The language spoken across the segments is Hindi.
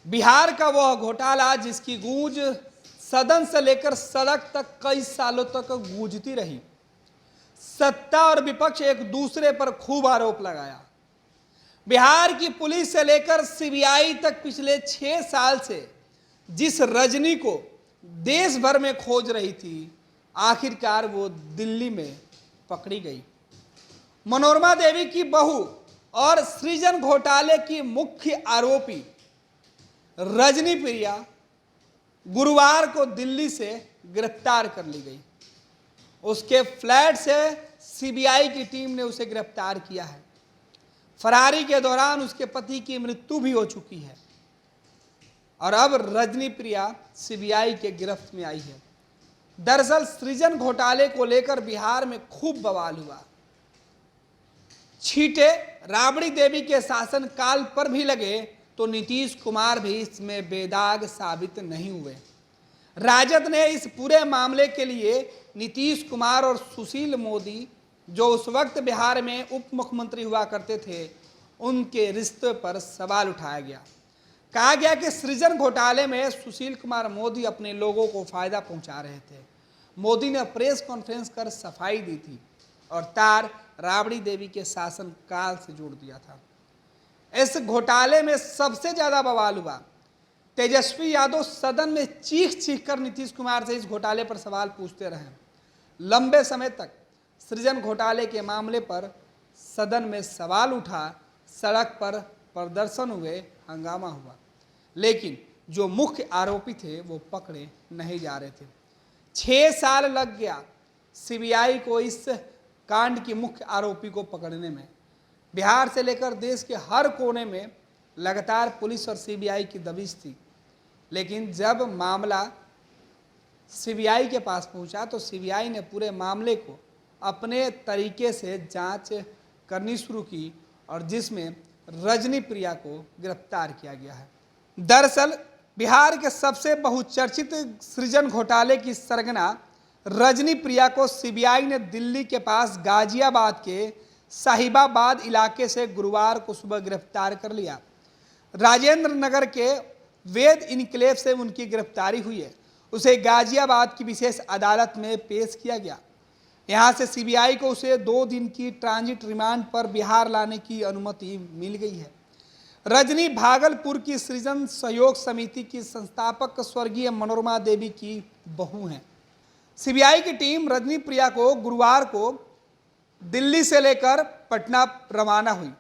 बिहार का वह घोटाला जिसकी गूंज सदन से लेकर सड़क तक कई सालों तक गूंजती रही। सत्ता और विपक्ष एक दूसरे पर खूब आरोप लगाया। बिहार की पुलिस से लेकर सीबीआई तक पिछले 6 साल से जिस रजनी को देश भर में खोज रही थी, आखिरकार वो दिल्ली में पकड़ी गई। मनोरमा देवी की बहू और सृजन घोटाले की मुख्य आरोपी रजनी प्रिया गुरुवार को दिल्ली से गिरफ्तार कर ली गई। उसके फ्लैट से सीबीआई की टीम ने उसे गिरफ्तार किया है। फरारी के दौरान उसके पति की मृत्यु भी हो चुकी है और अब रजनी प्रिया सीबीआई के गिरफ्त में आई है। दरअसल सृजन घोटाले को लेकर बिहार में खूब बवाल हुआ। छींटे राबड़ी देवी के शासनकाल पर भी लगे तो नीतीश कुमार भी इसमें बेदाग साबित नहीं हुए। राजद ने इस पूरे मामले के लिए नीतीश कुमार और सुशील मोदी, जो उस वक्त बिहार में उप मुख्यमंत्री हुआ करते थे, उनके रिश्ते पर सवाल उठाया गया। कहा गया कि सृजन घोटाले में सुशील कुमार मोदी अपने लोगों को फायदा पहुंचा रहे थे। मोदी ने प्रेस कॉन्फ्रेंस कर सफाई दी थी और तार राबड़ी देवी के शासनकाल से जोड़ दिया था। इस घोटाले में सबसे ज्यादा बवाल हुआ। तेजस्वी यादव सदन में चीख चीख कर नीतीश कुमार से इस घोटाले पर सवाल पूछते रहे। लंबे समय तक सृजन घोटाले के मामले पर सदन में सवाल उठा, सड़क पर प्रदर्शन हुए, हंगामा हुआ, लेकिन जो मुख्य आरोपी थे वो पकड़े नहीं जा रहे थे। 6 साल लग गया सीबीआई को इस कांड की मुख्य आरोपी को पकड़ने में। बिहार से लेकर देश के हर कोने में लगातार पुलिस और सीबीआई की दबिश थी, लेकिन जब मामला सीबीआई के पास पहुंचा तो सीबीआई ने पूरे मामले को अपने तरीके से जांच करनी शुरू की और जिसमें रजनी प्रिया को गिरफ्तार किया गया है। दरअसल बिहार के सबसे बहुचर्चित सृजन घोटाले की सरगना रजनी प्रिया को सीबीआई ने दिल्ली के पास गाजियाबाद के साहिबाबाद इलाके से गुरुवार को सुबह गिरफ्तार कर लिया। राजेंद्र नगर के वेद इनक्लेव से उनकी गिरफ्तारी हुई है। उसे गाजियाबाद की विशेष अदालत में पेश किया गया। यहां से सीबीआई को उसे 2 दिन की ट्रांजिट रिमांड पर बिहार लाने की अनुमति मिल गई है। रजनी भागलपुर की सृजन सहयोग समिति की संस्थापक स्वर्गीय मनोरमा देवी की बहू हैं। सीबीआई की टीम रजनी प्रिया को गुरुवार को दिल्ली से लेकर पटना रवाना हुई,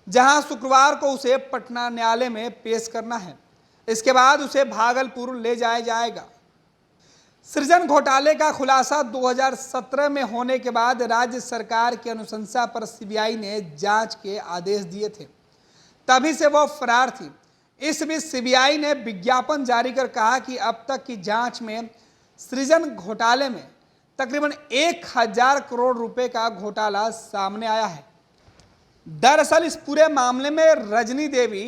जहां शुक्रवार को उसे पटना न्यायालय में पेश करना है। इसके बाद उसे भागलपुर ले जाया जाएगा। सृजन घोटाले का खुलासा 2017 में होने के बाद राज्य सरकार की अनुशंसा पर सीबीआई ने जांच के आदेश दिए थे। तभी से वह फरार थी। इस बीच सीबीआई ने विज्ञापन जारी कर कहा कि अब तक की जांच में सृजन घोटाले में तकरीबन 1000 करोड़ रुपए का घोटाला सामने आया है। दरअसल इस पूरे मामले में रजनी देवी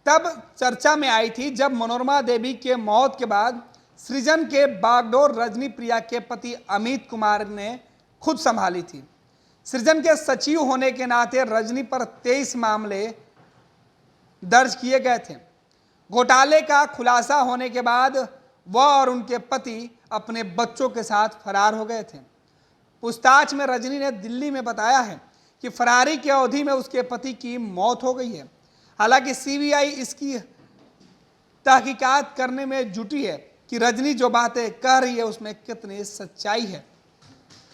तब चर्चा में आई थी जब मनोरमा देवी के मौत के बाद सृजन के बागडोर रजनी प्रिया के पति अमित कुमार ने खुद संभाली थी। सृजन के सचिव होने के नाते रजनी पर 23 मामले दर्ज किए गए थे। घोटाले का खुलासा होने के बाद वह और उनके पति अपने बच्चों के साथ फरार हो गए थे। पूछताछ में रजनी ने दिल्ली में बताया है कि फरारी की अवधि में उसके पति की मौत हो गई है। हालांकि सीबीआई इसकी तहकीकात करने में जुटी है कि रजनी जो बातें कह रही है उसमें कितनी सच्चाई है।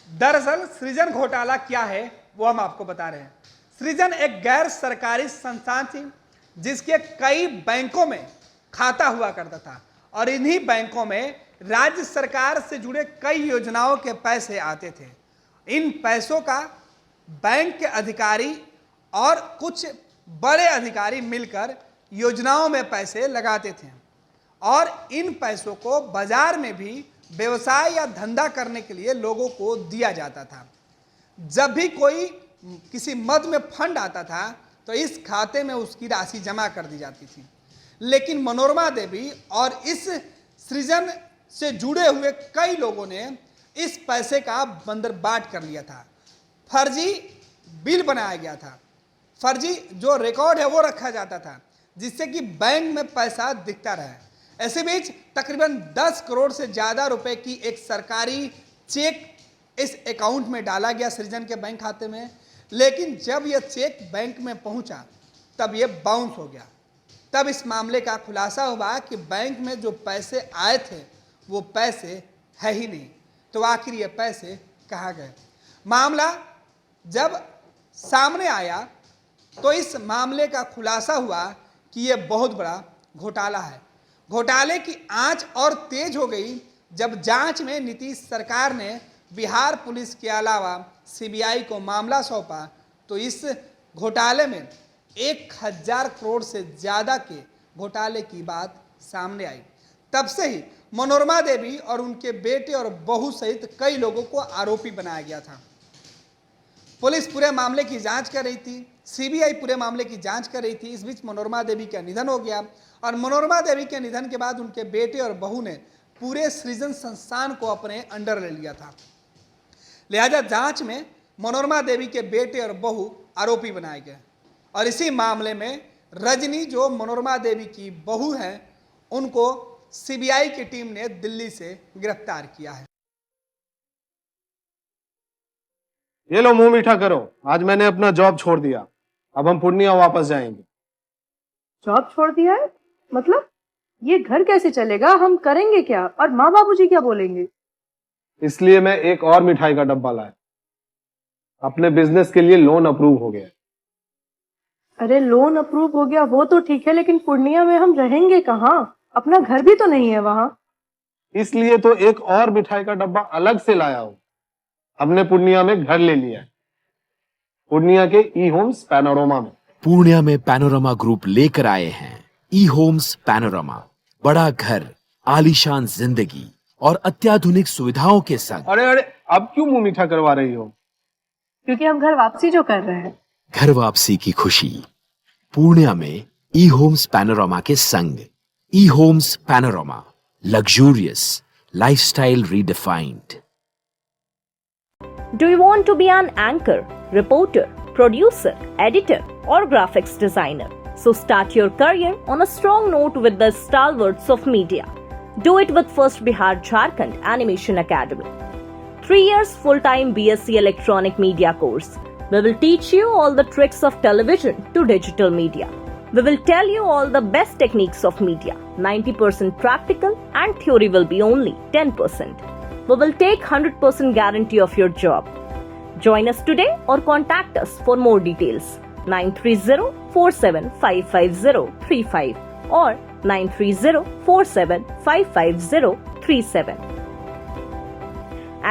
दरअसल सृजन घोटाला क्या है वो हम आपको बता रहे हैं। सृजन एक गैर सरकारी संस्थान थी जिसके कई बैंकों में खाता हुआ करता था और इन्हीं बैंकों में राज्य सरकार से जुड़े कई योजनाओं के पैसे आते थे। इन पैसों का बैंक के अधिकारी और कुछ बड़े अधिकारी मिलकर योजनाओं में पैसे लगाते थे और इन पैसों को बाजार में भी व्यवसाय या धंधा करने के लिए लोगों को दिया जाता था। जब भी कोई किसी मद में फंड आता था तो इस खाते में उसकी राशि जमा कर दी जाती थी। लेकिन मनोरमा देवी और इस सृजन से जुड़े हुए कई लोगों ने इस पैसे का बंदरबाट कर लिया था। फर्जी बिल बनाया गया था, फर्जी जो रिकॉर्ड है वो रखा जाता था, जिससे कि बैंक में पैसा दिखता रहे। ऐसे बीच तकरीबन 10 करोड़ से ज़्यादा रुपए की एक सरकारी चेक इस अकाउंट में डाला गया सृजन के बैंक खाते में, लेकिन जब यह चेक बैंक में पहुंचा तब यह बाउंस हो गया। तब इस मामले का खुलासा हुआ कि बैंक में जो पैसे आए थे वो पैसे है ही नहीं, तो आखिर ये पैसे कहाँ गए। मामला जब सामने आया तो इस मामले का खुलासा हुआ कि यह बहुत बड़ा घोटाला है। घोटाले की आंच और तेज हो गई जब जांच में नीतीश सरकार ने बिहार पुलिस के अलावा सीबीआई को मामला सौंपा, तो इस घोटाले में 1000 करोड़ से ज़्यादा के घोटाले की बात सामने आई। तब से ही मनोरमा देवी और उनके बेटे और बहू सहित कई लोगों को आरोपी बनाया गया था। पुलिस पूरे मामले की जांच कर रही थी, सीबीआई पूरे मामले की जांच कर रही थी। इस बीच मनोरमा देवी का निधन हो गया और मनोरमा देवी के निधन के बाद उनके बेटे और बहू ने पूरे सृजन संस्थान को अपने अंडर ले लिया था। लिहाजा जांच में मनोरमा देवी के बेटे और बहू आरोपी बनाए गए और इसी मामले में रजनी, जो मनोरमा देवी की बहू हैं, उनको सीबीआई की टीम ने दिल्ली से गिरफ्तार किया है। ये लो, मुंह मीठा करो। आज मैंने अपना जॉब छोड़ दिया, अब हम पूर्णिया वापस जाएंगे। जॉब छोड़ दिया है? मतलब ये घर कैसे चलेगा? हम करेंगे क्या? और माँ बाबूजी क्या बोलेंगे? इसलिए मैं एक और मिठाई का डब्बा लाया। अपने बिजनेस के लिए लोन अप्रूव हो गया। अरे लोन अप्रूव हो गया वो तो ठीक है, लेकिन पूर्णिया में हम रहेंगे कहाँ? अपना घर भी तो नहीं है वहाँ। इसलिए तो एक और मिठाई का डब्बा अलग से लाया हूँ। हमने पूर्णिया में घर ले लिया है, पूर्णिया के ई होम्स पैनोरमा में। पूर्णिया में पैनोरमा ग्रुप लेकर आए हैं ई होम्स पैनोरमा। बड़ा घर, आलीशान जिंदगी और अत्याधुनिक सुविधाओं के संग। अरे अब क्यों मुंह मीठा करवा रही हो? क्योंकि हम घर वापसी जो कर रहे हैं। घर वापसी की खुशी पूर्णिया में ई होम्स पैनोरमा के संग। E Homes Panorama, luxurious lifestyle redefined. Do you want to be an anchor, reporter, producer, editor, or graphics designer? So start your career on a strong note with the stalwarts of media. Do it with First Bihar Jharkhand Animation Academy. 3 years full-time BSc Electronic Media course. We will teach you all the tricks of television to digital media. We will tell you all the best techniques of media. 90% practical and theory will be only 10%. We will take 100% guarantee of your job. Join us today or contact us for more details. 930-47-55035 or 930-47-55037.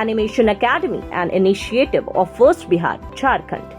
Animation Academy, an initiative of First Bihar Jharkhand.